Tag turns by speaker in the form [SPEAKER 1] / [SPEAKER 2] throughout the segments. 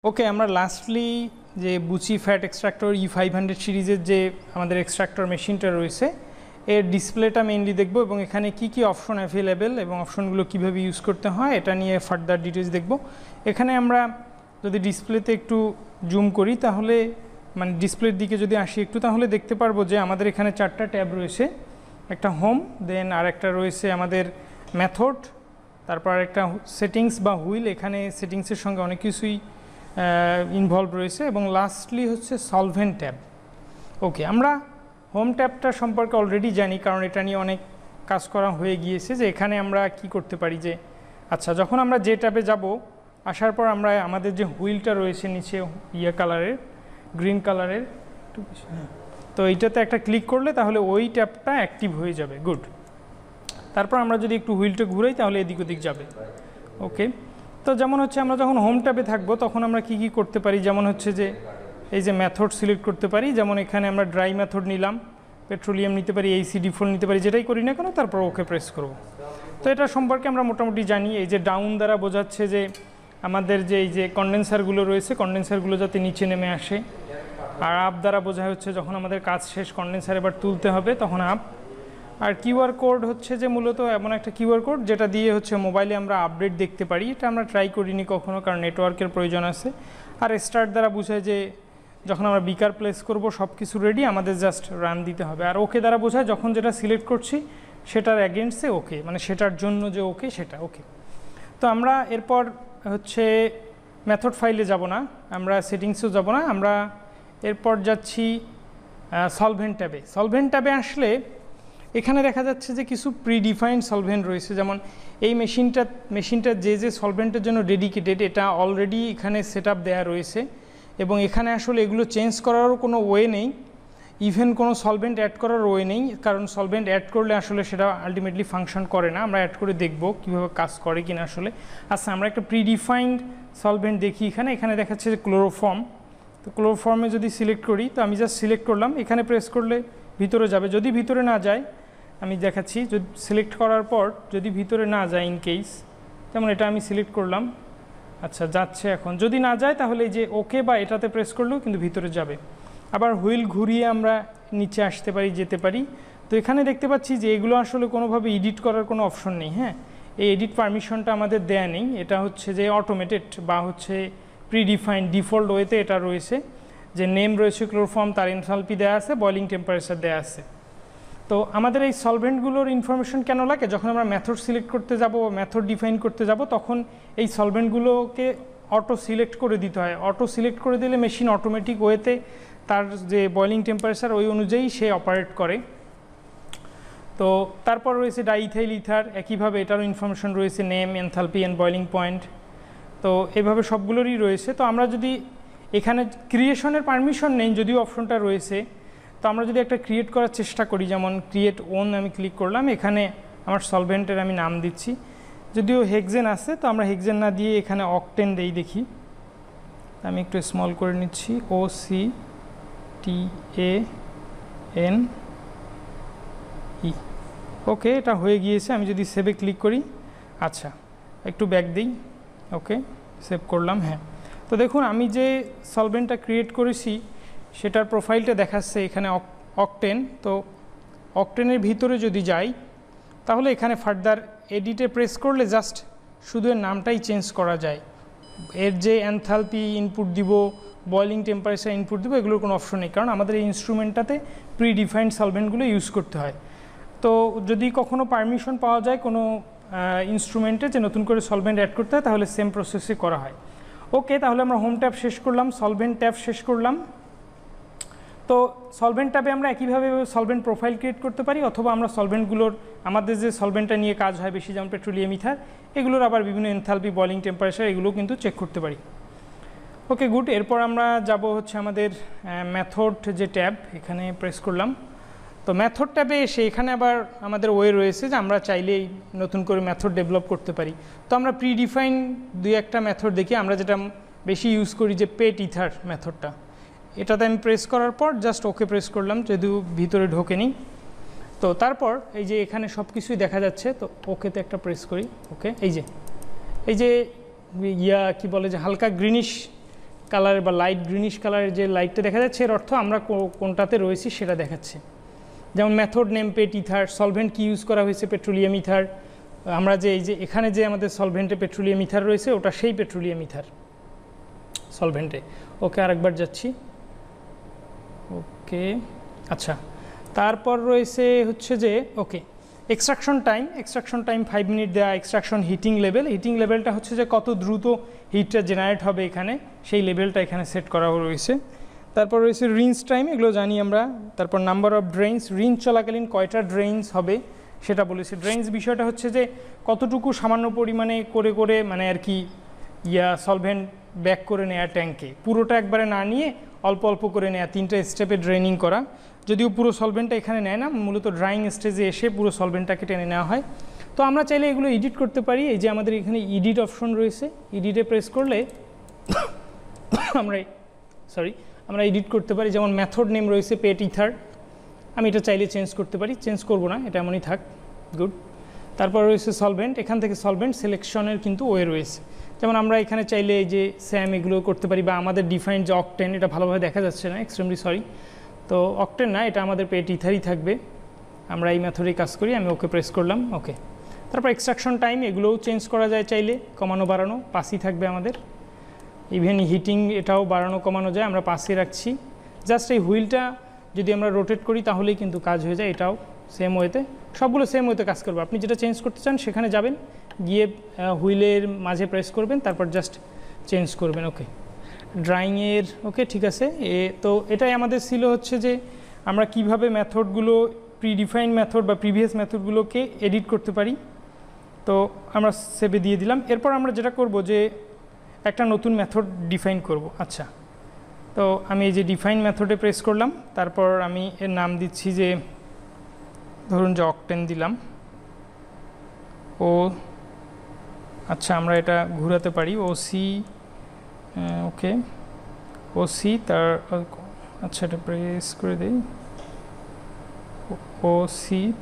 [SPEAKER 1] ওকে, আমরা লাস্টলি যে বুচি fat extractor E500 সিরিজের যে আমাদের এক্সট্রাক্টর মেশিনটা রয়েছে এর ডিসপ্লেটা মেইনলি দেখব এবং এখানে কি কি অপশন অ্যাভেলেবেল এবং অপশনগুলো কিভাবে ইউজ করতে হয় এটা নিয়ে ফার্দার ডিটেলস দেখব। এখানে আমরা যদি ডিসপ্লেতে একটু জুম করি তাহলে মানে ডিসপ্লের দিকে যদি আসি একটু তাহলে দেখতে পারবো যে আমাদের এখানে 4টা ট্যাব রয়েছে। একটা হোম, দেন আর একটা রয়েছে আমাদের মেথড, তারপর একটা সেটিংস বা হুইল, এখানে সেটিংসের সঙ্গে অনেক কিছুই ইনভলভ রয়েছে, এবং লাস্টলি হচ্ছে সলভেন্ট ট্যাব। ওকে, আমরা হোম ট্যাবটা সম্পর্কে অলরেডি জানি কারণ এটা নিয়ে অনেক কাজ করা হয়ে গিয়েছে যে এখানে আমরা কি করতে পারি যে আচ্ছা যখন আমরা যে ট্যাবে যাব আসার পর আমরা আমাদের যে হুইলটা রয়েছে নিচে কালারের গ্রিন কালারের, তো এইটাতে একটা ক্লিক করলে তাহলে ওই ট্যাবটা অ্যাক্টিভ হয়ে যাবে। গুড। তারপর আমরা যদি একটু হুইলটা ঘুরাই তাহলে এদিক ওদিক যাবে। ওকে, তো যেমন হচ্ছে আমরা যখন হোম ট্যাবে থাকবো তখন আমরা কি কি করতে পারি, যেমন হচ্ছে যে এই যে মেথড সিলেক্ট করতে পারি, যেমন এখানে আমরা ড্রাই মেথড নিলাম, পেট্রোলিয়াম নিতে পারি, AC ডিফল্ট নিতে পারি, যেটাই করি না কেন, তারপর ওকে প্রেস করব। তো এটা সম্পর্কে আমরা মোটামুটি জানি। এই যে ডাউন দ্বারা বোঝাচ্ছে যে আমাদের যে এই যে কন্ডেন্সারগুলো রয়েছে কন্ডেন্সারগুলো যাতে নিচে নেমে আসে, আর আপ দ্বারা বোঝা হচ্ছে যখন আমাদের কাজ শেষ কন্ডেন্সার এবার তুলতে হবে তখন আপ। আর কিউআর কোড হচ্ছে যে মূলত এমন একটা কিউআর কোড যেটা দিয়ে হচ্ছে মোবাইলে আমরা আপডেট দেখতে পারি। এটা আমরা ট্রাই করিনি কখনো কারণ নেটওয়ার্কের প্রয়োজন আছে। আর স্টার্ট দ্বারা বোঝায় যে যখন আমরা বিকার প্লেস করব সব কিছু রেডি, আমাদের জাস্ট রান দিতে হবে। আর ওকে দ্বারা বোঝায় যখন যেটা সিলেক্ট করছি সেটার অ্যাগেন্স্টে ওকে, মানে সেটার জন্য যে ওকে সেটা ওকে। তো আমরা এরপর হচ্ছে মেথড ফাইলে যাব না, আমরা সেটিংসেও যাব না, আমরা এরপর যাচ্ছি সলভেন্ট ট্যাবে। সলভেন্ট ট্যাবে আসলে এখানে দেখা যাচ্ছে যে কিছু প্রিডিফাইন্ড সলভেন্ট রয়েছে, যেমন এই মেশিনটা যে সলভেন্টের জন্য ডেডিকেটেড এটা অলরেডি এখানে সেট আপ দেওয়া রয়েছে, এবং এখানে আসলে এগুলো চেঞ্জ করারও কোনো ওয়ে নেই, ইভেন কোনো সলভেন্ট অ্যাড করার ওয়ে নেই, কারণ সলভেন্ট অ্যাড করলে আসলে সেটা আলটিমেটলি ফাংশন করে না। আমরা অ্যাড করে দেখব কীভাবে কাজ করে কিনা আসলে। আচ্ছা, আমরা একটা প্রিডিফাইন্ড সলভেন্ট দেখি। এখানে দেখাচ্ছে যে ক্লোরোফর্ম। তো ক্লোরোফর্মে যদি সিলেক্ট করি, তো আমি জাস্ট সিলেক্ট করলাম, এখানে প্রেস করলে ভিতরে যাবে। যদি ভিতরে না যায় আমি দেখাচ্ছি, যদি সিলেক্ট করার পর যদি ভিতরে না যায় ইন কেস, যেমন এটা আমি সিলেক্ট করলাম, আচ্ছা যাচ্ছে। এখন যদি না যায় তাহলে এই যে ওকে বা এটাতে প্রেস করলেও কিন্তু ভিতরে যাবে। আবার হুইল ঘুরিয়ে আমরা নিচে আসতে পারি, যেতে পারি। তো এখানে দেখতে পাচ্ছি যে এগুলো আসলে কোনোভাবে এডিট করার কোনো অপশন নেই। হ্যাঁ, এই এডিট পারমিশনটা আমাদের দেয়া নেই, এটা হচ্ছে যে অটোমেটেড বা হচ্ছে প্রিডিফাইন্ড ডিফল্ট ওয়েতে এটা রয়েছে, যে নেম রয়েছে ক্লোরোফর্ম, তার এনথালপি দেওয়া আছে, বয়লিং টেম্পারেচার দেওয়া আছে। তো আমাদের এই সলভেন্টগুলোর ইনফরমেশন কেন লাগে, যখন আমরা মেথড সিলেক্ট করতে যাব বা মেথড ডিফাইন করতে যাব তখন এই সলভেন্টগুলোকে অটো সিলেক্ট করে দিতে হয়। অটো সিলেক্ট করে দিলে মেশিন অটোমেটিক ওয়েতে তার যে বয়লিং টেম্পারেচার ওই অনুযায়ী সে অপারেট করে। তো তারপর রয়েছে ডাইইথাইল ইথার, একইভাবে এটারও ইনফরমেশন রয়েছে, name, enthalpy and boiling point. তো এভাবে সবগুলোরই রয়েছে। তো আমরা যদি এখানে ক্রিয়েশনের পারমিশন নেই, যদিও অপশনটা রয়েছে, তো আমরা যদি একটা ক্রিয়েট করার চেষ্টা করি, যেমন ক্রিয়েট ওন আমি ক্লিক করলাম, এখানে আমার সলভেন্টের আমি নাম দিচ্ছি, যদিও হেক্সেন আছে, তো আমরা হেক্সেন না দিয়ে এখানে অকটেন দেই। দেখি, আমি একটু স্মল করে নিচ্ছি, OCTANE। ওকে, এটা হয়ে গিয়েছে। আমি যদি সেভে ক্লিক করি, আচ্ছা একটু ব্যাক দিই, ওকে সেভ করলাম। হ্যাঁ, তো দেখুন আমি যে সলভেন্টটা ক্রিয়েট করেছি সেটার প্রোফাইলটা দেখাচ্ছে এখানে অকটেন। তো অকটেনের ভিতরে যদি যাই তাহলে এখানে ফার্দার এডিটে প্রেস করলে জাস্ট শুধু এর নামটাই চেঞ্জ করা যায়। এর যে এনথালপি ইনপুট দিব, বয়লিং টেম্পারেচার ইনপুট দিব, এগুলোর কোনো অপশন নেই, কারণ আমাদের এই ইনস্ট্রুমেন্টটাতে প্রিডিফাইন্ড সলভেন্টগুলো ইউজ করতে হয়। তো যদি কখনো পারমিশন পাওয়া যায় কোনো ইনস্ট্রুমেন্টে যে নতুন করে সলভেন্ট অ্যাড করতে হয় তাহলে সেম প্রসেসে করা হয়। ওকে, তাহলে আমরা হোম ট্যাব শেষ করলাম, সলভেন্ট ট্যাব শেষ করলাম। তো সলভেন্ট ট্যাবে আমরা একইভাবে সলভেন্ট প্রোফাইল ক্রিয়েট করতে পারি, অথবা আমরা সলভেন্টগুলোর আমাদের যে সলভেন্টটা নিয়ে কাজ হয় বেশি, যেমন পেট্রোলিয়াম, ইথার, এগুলোর আবার বিভিন্ন এনথালপি, বয়লিং টেম্পারেচার, এগুলো কিন্তু চেক করতে পারি। ওকে, গুড। এরপর আমরা যাব হচ্ছে আমাদের মেথড যে ট্যাব, এখানে প্রেস করলাম। তো মেথড ট্যাবে এসে এখানে আবার আমাদের ওয়ে রয়েছে যে আমরা চাইলেই নতুন করে মেথড ডেভেলপ করতে পারি। তো আমরা প্রিডিফাইন দুই একটা মেথড দেখি, আমরা যেটা বেশি ইউজ করি যে পেট ইথার মেথডটা, এটাতে আমি প্রেস করার পর জাস্ট ওকে প্রেস করলাম, যদিও ভিতরে ঢোকেনি। তো তারপর এই যে এখানে সব কিছুই দেখা যাচ্ছে, তো ওকেতে একটা প্রেস করি। ওকে, এই যে কি বলে যে হালকা গ্রিনিশ কালারের বা লাইট গ্রিনিশ কালারের যে লাইটটা দেখা যাচ্ছে এর অর্থ আমরা কোনটাতে রয়েছি সেটা দেখাচ্ছে। যেমন মেথড নেম পেট ইথার, সলভেন্ট কি ইউজ করা হয়েছে পেট্রোলিয়াম ইথার, আমরা যে এই যে এখানে যে আমাদের সলভেন্টে পেট্রোলিয়াম ইথার রয়েছে ওটা সেই পেট্রোলিয়াম ইথার সলভেন্টে। ওকে, আরেকবার যাচ্ছি। ওকে, আচ্ছা, তারপর রয়েছে হচ্ছে যে ওকে এক্সট্রাকশন টাইম 5 মিনিট দেওয়া। এক্সট্রাকশন হিটিং লেভেলটা হচ্ছে যে কত দ্রুত হিটটা জেনারেট হবে এখানে, সেই লেভেলটা এখানে সেট করা রয়েছে। তারপর রয়েছে রিন্স টাইম, এগুলো জানি আমরা। তারপর নাম্বার অফ ড্রেইনস, রিন্স চলাকালীন কয়টা ড্রেইনস হবে সেটা বলেছে। ড্রেইনস বিষয়টা হচ্ছে যে কতটুকু সামান্য পরিমাণে করে মানে আর কি সলভেন্ট ব্যাক করে নেওয়া ট্যাঙ্কে, পুরোটা একবারে না নিয়ে অল্প অল্প করে নেওয়া, 3টা স্টেপে ড্রেনিং করা। যদিও পুরো সলভেন্টটা এখানে নেয় না, মূলত ড্রাইং স্টেজে এসে পুরো সলভেন্টটাকে টেনে নেওয়া হয়। তো আমরা চাইলে এগুলো এডিট করতে পারি। এই যে আমাদের এখানে এডিট অপশন রয়েছে, এডিটে প্রেস করলে আমরা এডিট করতে পারি। যেমন মেথড নেম রয়েছে পেট ইথার, আমি এটা চাইলে চেঞ্জ করতে পারি, চেঞ্জ করব না, এটা এমনই থাক, গুড। তারপর রয়েছে সলভেন্ট, এখান থেকে সলভেন্ট সিলেকশনের কিন্তু ওয়ে রয়েছে। যেমন আমরা এখানে চাইলে এই যে স্যাম এগুলো করতে পারি, বা আমাদের ডিফাইন্ড যে অকটেন, এটা ভালোভাবে দেখা যাচ্ছে না, এক্সট্রিমলি সরি। তো অকটেন না, এটা আমাদের পেট ইথারই থাকবে। আমরা এই মেথডেই কাজ করি, আমি ওকে প্রেস করলাম, ওকে। তারপর এক্সট্রাকশন টাইম, এগুলোও চেঞ্জ করা যায় চাইলে, কমানো বাড়ানো, পাসই থাকবে আমাদের। ইভেন হিটিং এটাও বাড়ানো কমানো যায়, আমরা পাসে রাখছি। জাস্ট এই হুইলটা যদি আমরা রোটেট করি তাহলেই কিন্তু কাজ হয়ে যায়। এটাও সেম ওয়েতে, সবগুলো সেম ওয়েতে কাজ করবে। আপনি যেটা চেঞ্জ করতে চান সেখানে যাবেন, গিয়ে হুইলের মাঝে প্রেস করবেন, তারপর জাস্ট চেঞ্জ করবেন। ওকে, ড্রাইংয়ের ওকে, ঠিক আছে। তো এটাই আমাদের ছিল হচ্ছে যে আমরা কিভাবে মেথডগুলো প্রিডিফাইন্ড মেথড বা প্রিভিয়াস মেথডগুলোকে এডিট করতে পারি। তো আমরা সেভে দিয়ে দিলাম। এরপর আমরা যেটা করব যে একটা নতুন মেথড ডিফাইন করব। আচ্ছা, তো আমি এই যে ডিফাইন মেথডে প্রেস করলাম, তারপর আমি এর নাম দিচ্ছি যে ধরুন যে অকটেন দিলাম। আচ্ছা, আমরা এটা ঘোরাতে পারি, ওসি, ওকে, ওসি, তার আচ্ছা এটা প্রেস করে দেই, OCTANE,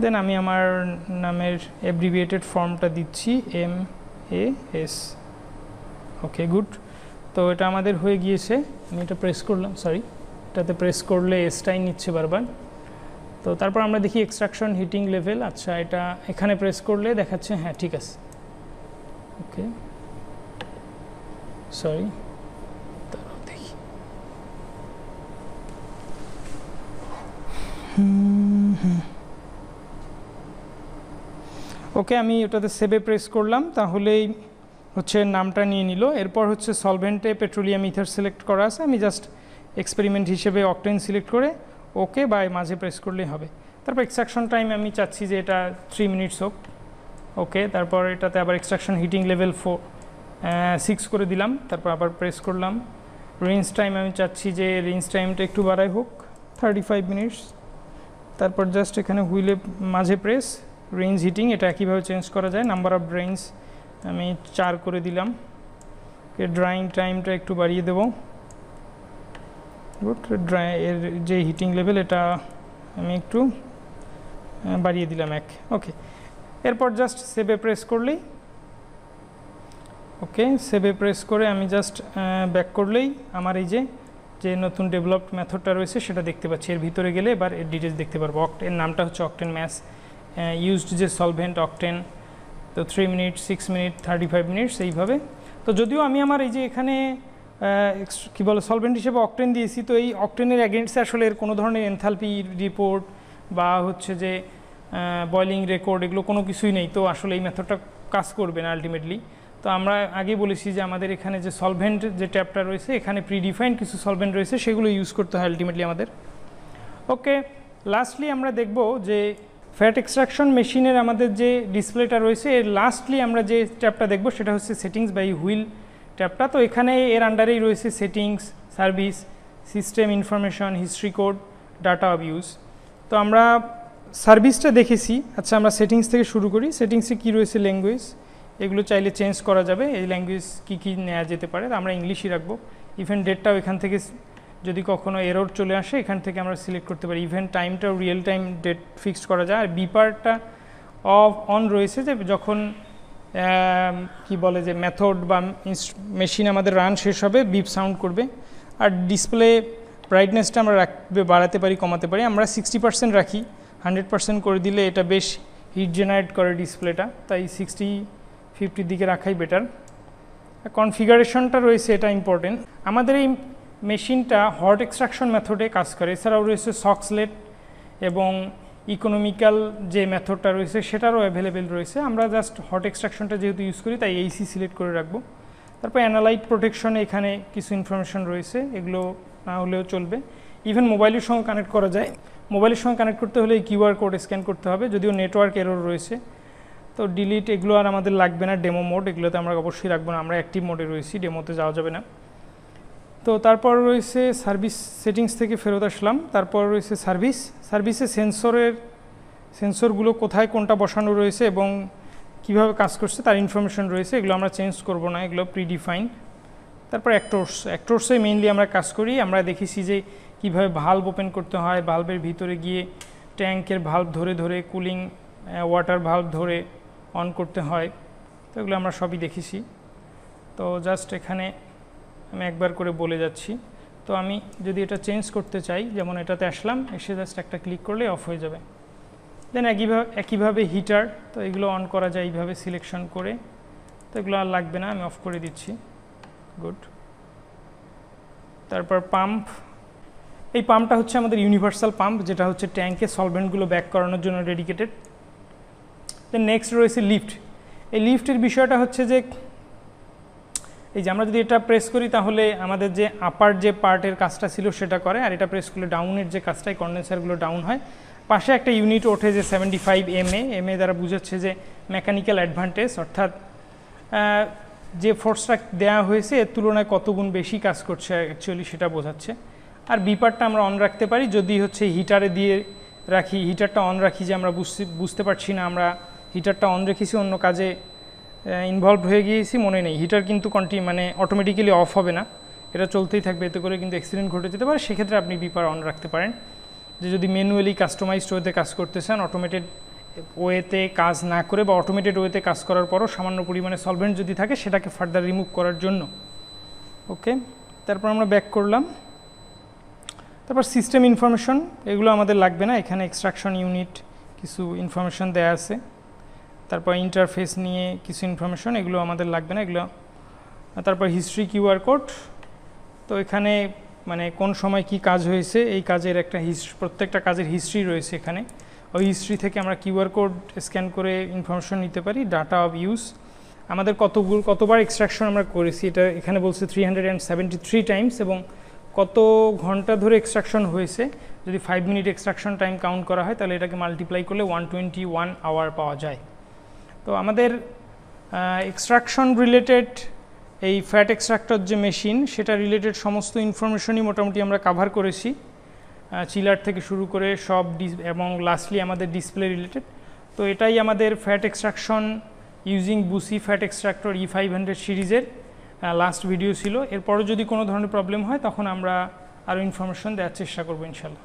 [SPEAKER 1] দেন আমি আমার নামের অ্যাব্রিভিয়েটেড ফর্মটা দিচ্ছি MAS। ওকে, গুড। তো এটা আমাদের হয়ে গিয়েছে। আমি এটা প্রেস করলাম, সরি, এটাতে প্রেস করলে এসটাই নিচ্ছে বারবার। তো তারপর আমরা দেখি এক্সট্রাকশন হিটিং লেভেল। আচ্ছা, এটা এখানে প্রেস করলে দেখাচ্ছে, হ্যাঁ ঠিক আছে। ওকে, সরি, দেখি, ওকে, আমি ওটাতে সেভে প্রেস করলাম, তাহলেই হচ্ছে নামটা নিয়ে নিল। এরপর হচ্ছে সলভেন্টে পেট্রোলিয়াম ইথার সিলেক্ট করা আছে, আমি জাস্ট এক্সপেরিমেন্ট হিসেবে অকটেন সিলেক্ট করে ওকে বা মাঝে প্রেস করলেই হবে। তারপর এক্সট্রাকশন টাইম আমি চাচ্ছি যে এটা 3 মিনিটস হোক। ওকে, তারপর এটাতে আবার এক্সট্রাকশন হিটিং লেভেল 6 করে দিলাম, তারপর আবার প্রেস করলাম। রেঞ্জ টাইম আমি চাচ্ছি যে রেঞ্জ টাইমটা একটু বাড়াই হোক, 35 মিনিটস। তারপর জাস্ট এখানে হুইলে মাঝে প্রেস, রেঞ্জ হিটিং, এটা একইভাবে চেঞ্জ করা যায়। নাম্বার অফ ড্রেইনস আমি 4 করে দিলাম। ড্রাইং টাইমটা একটু বাড়িয়ে দেবো, গুড। এর যে হিটিং লেভেল এটা আমি একটু বাড়িয়ে দিলাম 1। ওকে, এরপর জাস্ট সেভে প্রেস করলেই, ওকে, সেভে প্রেস করে আমি জাস্ট ব্যাক করলেই আমার এই যে নতুন ডেভেলপড মেথডটা রয়েছে সেটা দেখতে পাচ্ছি। এর ভিতরে গেলে এবার এর ডিটেলস দেখতে পারবো। এর নামটা হচ্ছে অকটেন ম্যাস, ইউজড যে সলভেন্ট অকটেন। তো 3 মিনিট, 6 মিনিট, 35 মিনিটস এইভাবে। তো যদিও আমি আমার এই যে এখানে কী বলে সলভেন্ট হিসেবে অকটেন দিয়েছি, তো এই অকটেনের অ্যাগেন্স্টে আসলে এর কোনো ধরনের এনথালপি রিপোর্ট বা হচ্ছে যে বয়লিং রেকর্ড এগুলো কোনো কিছুই নেই। তো আসলে এই মেথডটা কাজ করবে না আলটিমেটলি। তো আমরা আগে বলেছি যে আমাদের এখানে যে সলভেন্ট যে ট্যাবটা রয়েছে, এখানে প্রিডিফাইন্ড কিছু সলভেন্ট রয়েছে, সেগুলো ইউজ করতে হয় আলটিমেটলি আমাদের। ওকে, লাস্টলি আমরা দেখব যে ফ্যাট এক্সট্রাকশন মেশিনের আমাদের যে ডিসপ্লেটা রয়েছে, এর লাস্টলি আমরা যে ট্যাবটা দেখব সেটা হচ্ছে সেটিংস বাই হুইল ট্যাবটা। তো এখানে এর আন্ডারেই রয়েছে settings, service, system information, history code, data off use. তো আমরা সার্ভিসটা দেখেছি। আচ্ছা, আমরা সেটিংস থেকে শুরু করি। সেটিংসে কী রয়েছে, ল্যাঙ্গুয়েজ, এগুলো চাইলে চেঞ্জ করা যাবে। এই ল্যাঙ্গুয়েজ কী নেওয়া যেতে পারে, আমরা ইংলিশই রাখবো। ইভেন্ট ডেটটাও এখান থেকে যদি কখনো এরর চলে আসে এখান থেকে আমরা সিলেক্ট করতে পারি। ইভেন্ট টাইমটাও রিয়েল টাইম ডেট ফিক্সড করা যায়। আর বিপারটা অন রয়েছে, যে যখন কি বলে যে মেথড বা মেশিন আমাদের রান শেষ হবে, বিপ সাউন্ড করবে। আর ডিসপ্লে ব্রাইটনেসটা আমরা বাড়াতে পারি, কমাতে পারি। আমরা 60% রাখি, 100% করে দিলে এটা বেশ হিট জেনারেট করে ডিসপ্লেটা, তাই 60-50 দিকে রাখাই বেটার। কনফিগারেশনটা রয়েছে, এটা ইম্পর্টেন্ট। আমাদের এই মেশিনটা হট এক্সট্রাকশন মেথডে কাজ করে, এছাড়াও রয়েছে সক্সলেট এবং ইকোনমিক্যাল যে মেথডটা রয়েছে সেটারও অ্যাভেলেবেল রয়েছে। আমরা জাস্ট হট এক্সট্রাকশনটা যেহেতু ইউজ করি তাই এইসি সিলেক্ট করে রাখবো। তারপর অ্যানালাইট প্রোটেকশনে এখানে কিছু ইনফরমেশন রয়েছে, এগুলো না হলেও চলবে। ইভেন মোবাইলের সঙ্গে কানেক্ট করা যায়, মোবাইলের সঙ্গে কানেক্ট করতে হলে কিউআর কোড স্ক্যান করতে হবে, যদিও নেটওয়ার্ক এরর রয়েছে। তো ডিলিট এগুলো আর আমাদের লাগবে না, ডেমো মোড এগুলোতে আমরা অবশ্যই রাখবো না, আমরা অ্যাক্টিভ মোডে রয়েছি, ডেমোতে যাওয়া যাবে না। তো তারপর রয়েছে সার্ভিস সেটিংস থেকে ফেরত আসলাম। তারপর রয়েছে সার্ভিসে সেন্সরগুলো কোথায় কোনটা বসানো রয়েছে এবং কিভাবে কাজ করছে তার ইনফরমেশন রয়েছে, এগুলো আমরা চেঞ্জ করব না, এগুলো প্রিডিফাইন্ড। তারপর অ্যাক্টরসে মেইনলি আমরা কাজ করি। আমরা দেখেছি যে কীভাবে ভালভ ওপেন করতে হয়, ভালভের ভিতরে গিয়ে ট্যাঙ্কের ভালভ ধরে ধরে কুলিং ওয়াটার ভালভ ধরে অন করতে হয়, তো এগুলো আমরা সবই দেখেছি। তো জাস্ট এখানে আমি একবার করে বলে যাচ্ছি। তো আমি যদি এটা চেঞ্জ করতে চাই, যেমন এটাতে আসলাম, এসে জাস্ট একটা ক্লিক করলে অফ হয়ে যাবে। দেন একইভাবে হিটার, তো এগুলো অন করা যায় এইভাবে সিলেকশন করে, তো এগুলো আর লাগবে না, আমি অফ করে দিচ্ছি। গুড। তারপর পাম্প, এই পাম্পটা হচ্ছে আমাদের ইউনিভার্সাল পাম্প, যেটা হচ্ছে ট্যাঙ্কে সলভেন্টগুলো ব্যাক করানোর জন্য ডেডিকেটেড। দেন নেক্সট রয়েছে লিফট। এই লিফটের বিষয়টা হচ্ছে যে এই যে আমরা যদি এটা প্রেস করি তাহলে আমাদের যে আপার যে পার্টের কাজটা ছিল সেটা করে, আর এটা প্রেস করলে ডাউনের যে কাজটাই, কন্ডেন্সারগুলো ডাউন হয়। পাশে একটা ইউনিট ওঠে যে 75 MA দ্বারা বোঝাচ্ছে যে মেকানিক্যাল অ্যাডভান্টেজ, অর্থাৎ যে ফোর্সটা দেওয়া হয়েছে এর তুলনায় কত গুণ বেশি কাজ করছে অ্যাকচুয়ালি সেটা বোঝাচ্ছে। আর বিপারটা আমরা অন রাখতে পারি যদি হচ্ছে হিটারে দিয়ে রাখি, হিটারটা অন রাখি যে আমরা বুঝতে পারছি না আমরা হিটারটা অন রেখেছি, অন্য কাজে ইনভলভ হয়ে গিয়েছি, মনে নেই। হিটার কিন্তু মানে অটোমেটিক্যালি অফ হবে না, এটা চলতেই থাকবে, এতে করে কিন্তু অ্যাক্সিডেন্ট ঘটে যেতে পারে। সেক্ষেত্রে আপনি বিপার অন রাখতে পারেন। যে যদি ম্যানুয়ালি কাস্টমাইজড ওয়েতে কাজ করতে চান, অটোমেটেড ওয়েতে কাজ না করে বা অটোমেটেড ওয়েতে কাজ করার পরও সামান্য পরিমাণে সলভেন্ট যদি থাকে সেটাকে ফার্দার রিমুভ করার জন্য। ওকে, তারপর আমরা ব্যাক করলাম। তারপর সিস্টেম ইনফরমেশন, এগুলো আমাদের লাগবে না, এখানে এক্সট্রাকশন ইউনিট কিছু ইনফরমেশন দেয়া আছে। তারপর ইন্টারফেস নিয়ে কিছু ইনফরমেশন, এগুলো আমাদের লাগবে না এগুলো। তারপর হিস্ট্রি কিউআর কোড, তো এখানে মানে কোন সময় কি কাজ হয়েছে এই কাজের একটা প্রত্যেকটা কাজের হিস্ট্রি রয়েছে এখানে। ওই হিস্ট্রি থেকে আমরা কিউআর কোড স্ক্যান করে ইনফরমেশন নিতে পারি। ডাটা অফ ইউজ, আমাদের কতবার এক্সট্রাকশন আমরা করেছি, এটা এখানে বলছে 373 টাইমস, এবং কত ঘন্টা ধরে এক্সট্রাকশন হয়েছে। যদি 5 মিনিট এক্সট্রাকশন টাইম কাউন্ট করা হয় তাহলে এটাকে মাল্টিপ্লাই করলে 121 আওয়ার পাওয়া যায়। তো আমাদের এক্সট্রাকশন রিলেটেড এই ফ্যাট এক্সট্রাক্টর যে মেশিন সেটা রিলেটেড সমস্ত ইনফরমেশনই মোটামুটি আমরা কাভার করেছি, চিলার থেকে শুরু করে সব, এবং লাস্টলি আমাদের ডিসপ্লে রিলেটেড। তো এটাই আমাদের fat extraction using Buchi fat extractor E500 সিরিজের লাস্ট ভিডিও ছিল। এরপরও যদি কোনো ধরনের প্রবলেম হয় তখন আমরা আরও ইনফরমেশন দেওয়ার চেষ্টা করবো ইনশাল্লাহ।